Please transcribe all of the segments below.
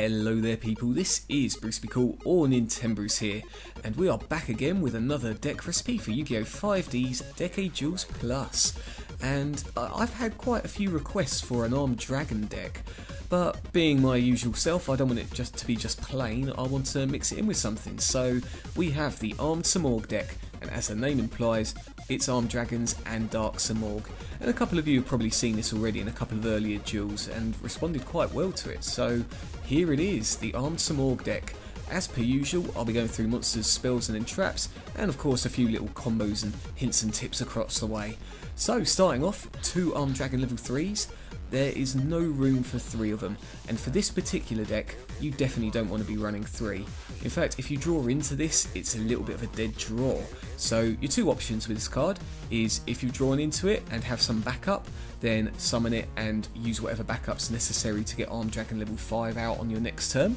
Hello there people, this is Bruce Be Cool or nintenbruce here, and we are back again with another deck recipe for Yu-Gi-Oh! 5D's Decade Duels Plus. And I've had quite a few requests for an Armed Dragon deck, but being my usual self, I don't want it just to be just plain, I want to mix it in with something. So we have the Armed Simorgh deck, and as the name implies, it's Armed Dragons and Dark Simorgh. And a couple of you have probably seen this already in a couple of earlier duels and responded quite well to it. So here it is, the Armed Simorgh deck. As per usual, I'll be going through monsters, spells and then traps, and of course a few little combos and hints and tips across the way. So starting off, 2 Armed Dragon level 3s. There is no room for 3 of them, and for this particular deck, you definitely don't want to be running 3. In fact, if you draw into this, it's a little bit of a dead draw. So your 2 options with this card is if you've drawn into it and have some backup, then summon it and use whatever backups necessary to get Armed Dragon level 5 out on your next turn.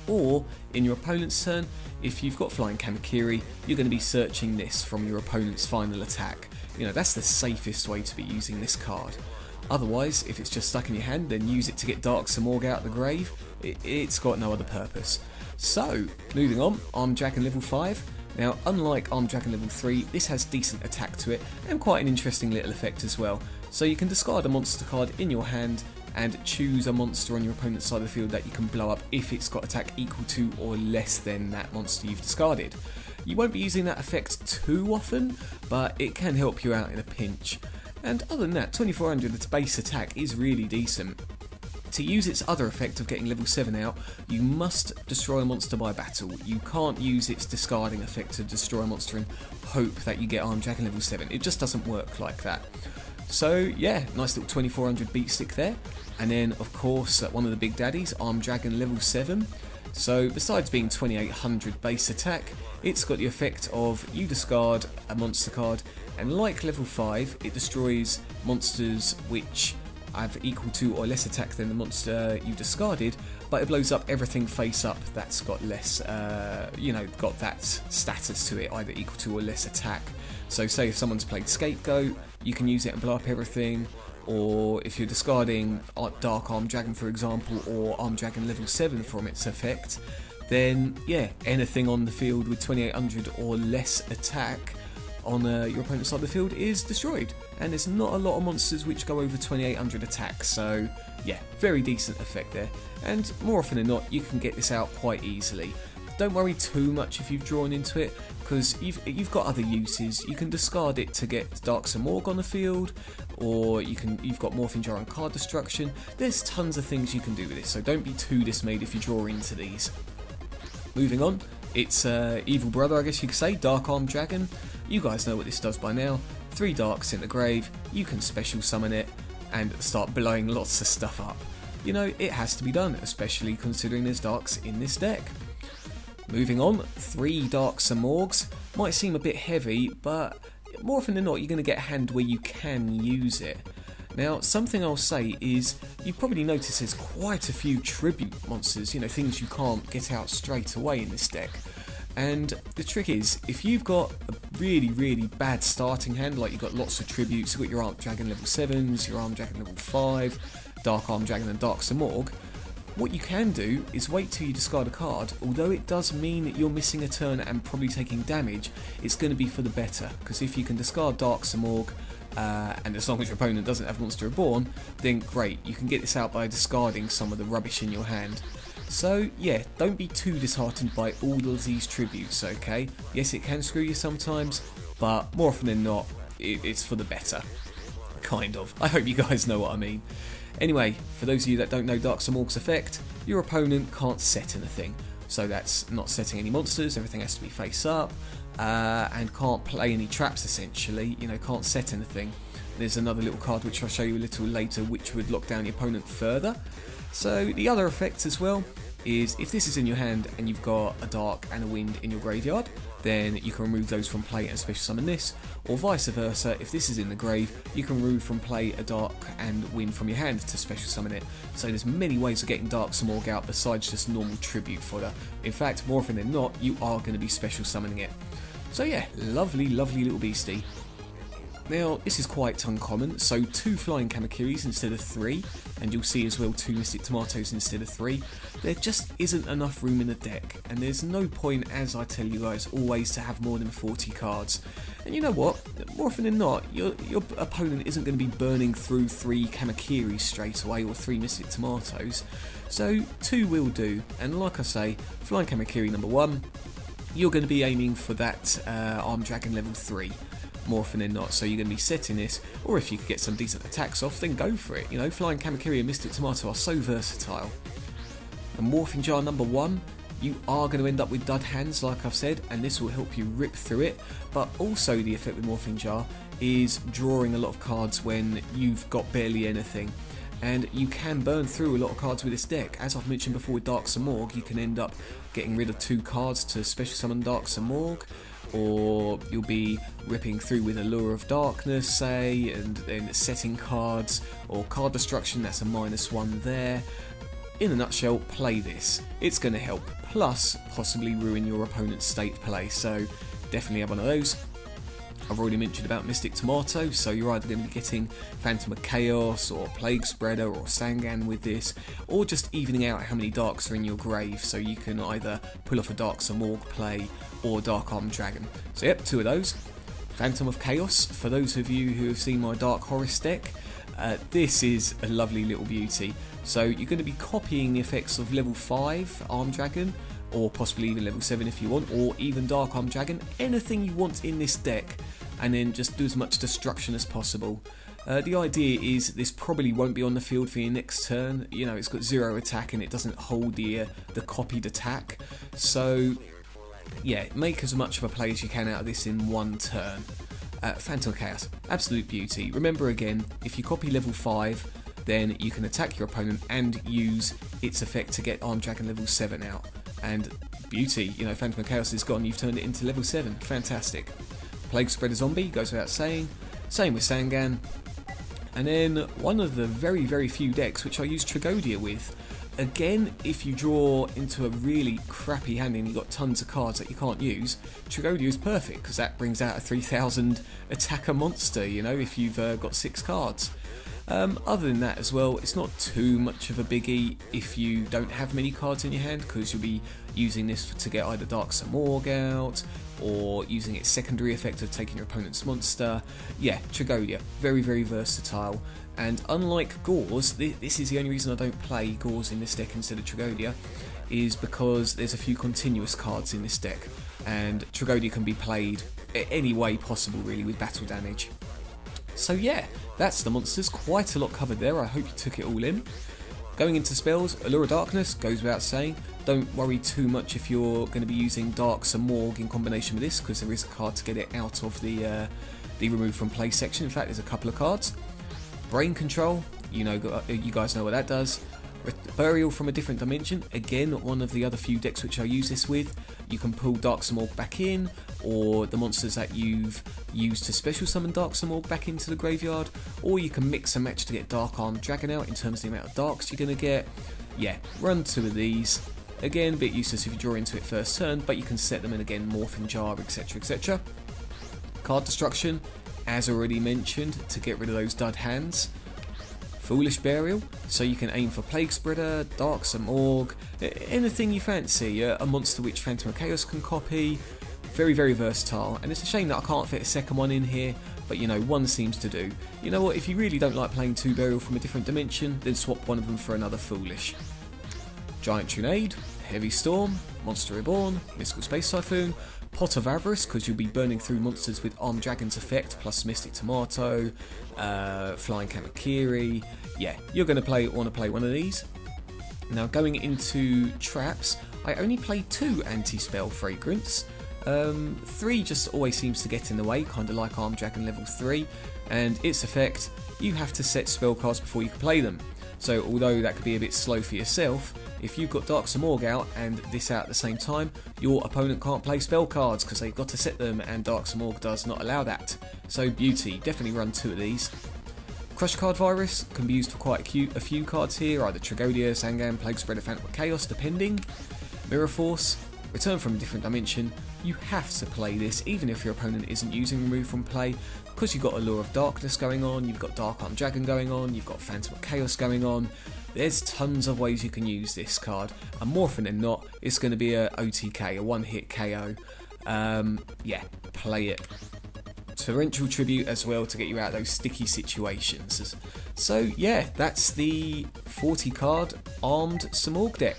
Or, in your opponent's turn, if you've got Flying Kamakiri, you're going to be searching this from your opponent's final attack. You know, that's the safest way to be using this card. Otherwise, if it's just stuck in your hand, then use it to get Dark Simorgh out of the grave. It's got no other purpose. So, moving on, Armed Dragon level 5. Now, unlike Armed Dragon level 3, this has decent attack to it, and quite an interesting little effect as well. So you can discard a monster card in your hand, and choose a monster on your opponent's side of the field that you can blow up if it's got attack equal to or less than that monster you've discarded. You won't be using that effect too often, but it can help you out in a pinch. And other than that, 2400, its base attack is really decent. To use its other effect of getting level 7 out, you must destroy a monster by battle. You can't use its discarding effect to destroy a monster and hope that you get Armed Dragon level 7. It just doesn't work like that. So yeah, nice little 2400 beat stick there. And then of course one of the big daddies, Armed Dragon level 7. So besides being 2800 base attack, it's got the effect of you discard a monster card, and like level 5, it destroys monsters which have equal to or less attack than the monster you discarded, but it blows up everything face up that's got less, got that status to it, either equal to or less attack. So say if someone's played Scapegoat, you can use it and blow up everything, or if you're discarding Dark Armed Dragon for example, or Armed Dragon level 7 from its effect, then yeah, anything on the field with 2800 or less attack on your opponent's side of the field is destroyed. And there's not a lot of monsters which go over 2800 attack, so yeah, very decent effect there. And more often than not, you can get this out quite easily. Don't worry too much if you've drawn into it, because you've got other uses. You can discard it to get Dark Simorgh on the field, or you've got Morphing Jar and card destruction. There's tons of things you can do with this, so don't be too dismayed if you draw into these. Moving on, it's evil brother, I guess you could say, Dark Armed Dragon. You guys know what this does by now. 3 darks in the grave, you can special summon it and start blowing lots of stuff up. You know, it has to be done, especially considering there's darks in this deck. Moving on, 3 Dark Simorghs. Might seem a bit heavy, but more often than not you're going to get a hand where you can use it. Now, something I'll say is, you've probably noticed there's quite a few tribute monsters, you know, things you can't get out straight away in this deck. And the trick is, if you've got a really bad starting hand, like you've got lots of tributes, you've got your Armed Dragon level 7s, your Armed Dragon level 5, Dark Armed Dragon and Dark Simorgh, what you can do is wait till you discard a card. Although it does mean that you're missing a turn and probably taking damage, it's going to be for the better, because if you can discard Dark Simorgh, and as long as your opponent doesn't have Monster Reborn, then great, you can get this out by discarding some of the rubbish in your hand. So yeah, don't be too disheartened by all of these tributes, okay? Yes, it can screw you sometimes, but more often than not, it's for the better. Kind of. I hope you guys know what I mean. Anyway, for those of you that don't know Dark Simorgh's effect, your opponent can't set anything. So that's not setting any monsters, everything has to be face up, and can't play any traps essentially, you know, can't set anything. There's another little card which I'll show you a little later which would lock down your opponent further. So the other effect as well is, if this is in your hand and you've got a dark and a wind in your graveyard, then you can remove those from play and special summon this, or vice versa, if this is in the grave, you can remove from play a dark and wind from your hand to special summon it. So there's many ways of getting Dark Simorgh out besides just normal tribute fodder. In fact, more often than not, you are going to be special summoning it. So yeah, lovely little beastie. Now, this is quite uncommon, so 2 Flying Kamakiris instead of 3, and you'll see as well 2 Mystic Tomatoes instead of 3. There just isn't enough room in the deck, and there's no point, as I tell you guys, always to have more than 40 cards. And you know what? More often than not, your opponent isn't going to be burning through 3 Kamakiris straight away, or 3 Mystic Tomatoes, so 2 will do. And like I say, Flying Kamakiri number 1, you're going to be aiming for that Armed Dragon level 3. More often than not, so you're going to be setting this, or if you could get some decent attacks off, then go for it. You know, Flying Kamakiri and Mystic Tomato are so versatile. And Morphing Jar number 1, you are going to end up with dud hands, like I've said, and this will help you rip through it. But also the effect with Morphing Jar is drawing a lot of cards when you've got barely anything. And you can burn through a lot of cards with this deck. As I've mentioned before with Armed Simorgh, you can end up getting rid of 2 cards to special summon Armed Simorgh, or you'll be ripping through with Allure of Darkness, say, and then setting cards, or card destruction, that's a -1 there. In a nutshell, play this. It's going to help, plus possibly ruin your opponent's state play, so definitely have one of those. I've already mentioned about Mystic Tomato, so you're either going to be getting Phantom of Chaos or Plague Spreader or Sangan with this, or just evening out how many Darks are in your grave, so you can either pull off a Dark Simorgh play or Dark Armed Dragon. So yep, 2 of those. Phantom of Chaos, for those of you who have seen my Dark Horus deck, this is a lovely little beauty. So you're going to be copying the effects of level 5 Armed Dragon, or possibly even level 7 if you want, or even Dark Armed Dragon, anything you want in this deck, and then just do as much destruction as possible. The idea is this probably won't be on the field for your next turn. You know, it's got 0 attack and it doesn't hold the copied attack, so yeah, make as much of a play as you can out of this in 1 turn. Phantom of Chaos, absolute beauty. Remember again, if you copy level 5, then you can attack your opponent and use its effect to get Armed Dragon level 7 out. And beauty, you know, Phantom of Chaos is gone, you've turned it into level 7, fantastic. Plague Spreader Zombie, goes without saying, same with Sangan. And then one of the very, very few decks which I use Tragodia with. Again, if you draw into a really crappy hand and you've got tons of cards that you can't use, Tragodia is perfect, because that brings out a 3000 attacker monster, you know, if you've got 6 cards. Other than that as well, it's not too much of a biggie if you don't have many cards in your hand, because you'll be using this to get either Armed Simorgh out, or using its secondary effect of taking your opponent's monster. Yeah, Tragodia, very, very versatile. And unlike Gauze, this is the only reason I don't play Gauze in this deck instead of Tragodia, is because there's a few continuous cards in this deck, and Tragodia can be played any way possible really with battle damage. So yeah, that's the monsters, quite a lot covered there, I hope you took it all in. Going into spells, Allure of Darkness, goes without saying. Don't worry too much if you're going to be using Armed Simorgh in combination with this, because there is a card to get it out of the remove from play section. In fact, there's a couple of cards. Brain Control, you guys know what that does. Burial from a Different Dimension, again one of the other few decks which I use this with. You can pull Armed Simorgh back in, or the monsters that you've used to special summon Armed Simorgh back into the graveyard, or you can mix and match to get Dark Armed Dragon out in terms of the amount of Darks you're going to get. Yeah, run 2 of these. Again, a bit useless if you draw into it first turn, but you can set them in again, Morphing Jar, etc, etc. Card Destruction, as already mentioned, to get rid of those dud hands. Foolish Burial, so you can aim for Plague Spreader, Armed Simorgh, anything you fancy, a monster which Phantom of Chaos can copy. Very, very versatile, and it's a shame that I can't fit a second one in here, but you know, 1 seems to do. You know what, if you really don't like playing 2 Burial from a Different Dimension, then swap one of them for another Foolish. Giant Trinade, Heavy Storm, Monster Reborn, Mystical Space Typhoon, Pot of Avarice, because you'll be burning through monsters with Armed Dragon's effect, plus Mystic Tomato, Flying Kamakiri. Yeah, you're going to want to play one of these. Now going into traps, I only play 2 Anti-Spell Fragrance. 3 just always seems to get in the way, kind of like Armed Dragon level 3, and its effect, you have to set spell cards before you can play them. So although that could be a bit slow for yourself, if you've got Armed Simorgh out and this out at the same time, your opponent can't play spell cards because they've got to set them, and Armed Simorgh does not allow that. So beauty, definitely run 2 of these. Crush Card Virus can be used for quite a few cards here, either Tragodia, Sangan, Plague Spreader, Phantom of Chaos, depending. Mirror Force, Return from a different dimension. You have to play this, even if your opponent isn't using Remove from Play, because you've got Allure of Darkness going on, you've got Dark Armed Dragon going on, you've got Phantom of Chaos going on. There's tons of ways you can use this card, and more often than not, it's going to be a OTK, a one-hit KO. Yeah, play it. Torrential Tribute as well to get you out of those sticky situations. So yeah, that's the 40 card Armed Simorgh deck.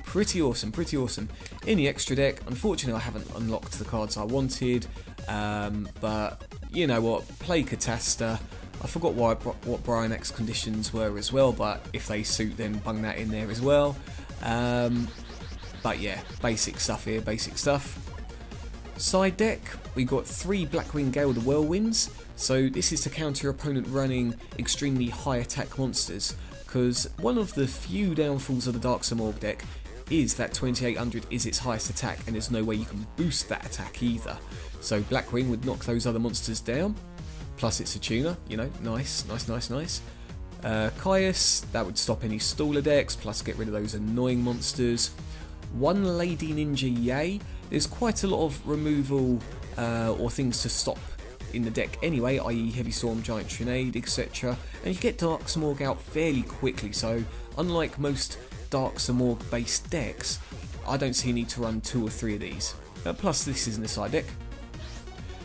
Pretty awesome, pretty awesome. In the extra deck, unfortunately I haven't unlocked the cards I wanted, but you know what, play Catasta. I forgot what Brian X conditions were as well, but if they suit, then bung that in there as well. But yeah, basic stuff here, basic stuff. Side deck, we got 3 Blackwing Gale the Whirlwinds, so this is to counter your opponent running extremely high attack monsters, because one of the few downfalls of the Dark Simorgh deck is that 2800 is its highest attack, and there's no way you can boost that attack either. So Blackwing would knock those other monsters down. Plus it's a tuner, you know, nice. Caius, that would stop any Staller decks, plus get rid of those annoying monsters. 1 Lady Ninja Yay, there's quite a lot of removal or things to stop in the deck anyway, i.e. Heavy Storm, Giant Trinade, etc. And you get Dark Simorgh out fairly quickly, so unlike most Dark Simorgh based decks, I don't see a need to run 2 or 3 of these. Plus this isn't a side deck.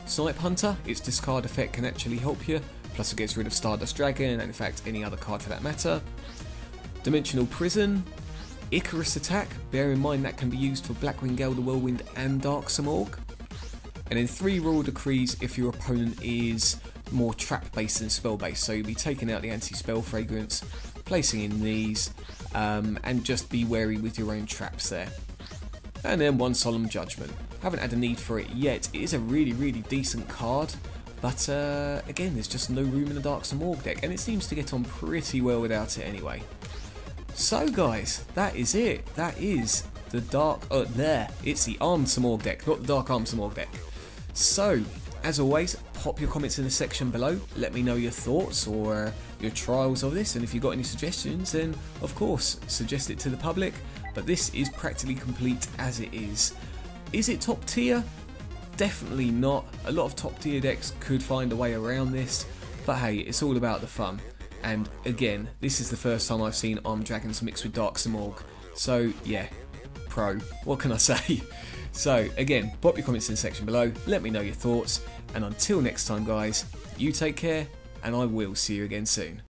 Snipe Hunter, its discard effect can actually help you, plus it gets rid of Stardust Dragon, and in fact any other card for that matter. Dimensional Prison, Icarus Attack, bear in mind that can be used for Blackwing Gale the Whirlwind and Dark Simorgh. And then 3 Royal Decrees if your opponent is more trap based than spell based, so you'll be taking out the anti-spell fragrance, placing in these, and just be wary with your own traps there. And then 1 Solemn Judgment. Haven't had a need for it yet. It is a really decent card, but again, there's just no room in the Dark Simorgh deck, and it seems to get on pretty well without it anyway. So guys, that is it. That is the it's the Armed Simorgh deck, not the Dark Armed Simorgh deck. So, as always, pop your comments in the section below. Let me know your thoughts or your trials of this, and if you've got any suggestions, then of course suggest it to the public. But this is practically complete as it is. Is it top tier? Definitely not. A lot of top tier decks could find a way around this, but hey, it's all about the fun. And again, this is the first time I've seen Armed Dragons mixed with Dark Simorgh, so yeah, pro. What can I say? So again, pop your comments in the section below, let me know your thoughts, and until next time guys, you take care, and I will see you again soon.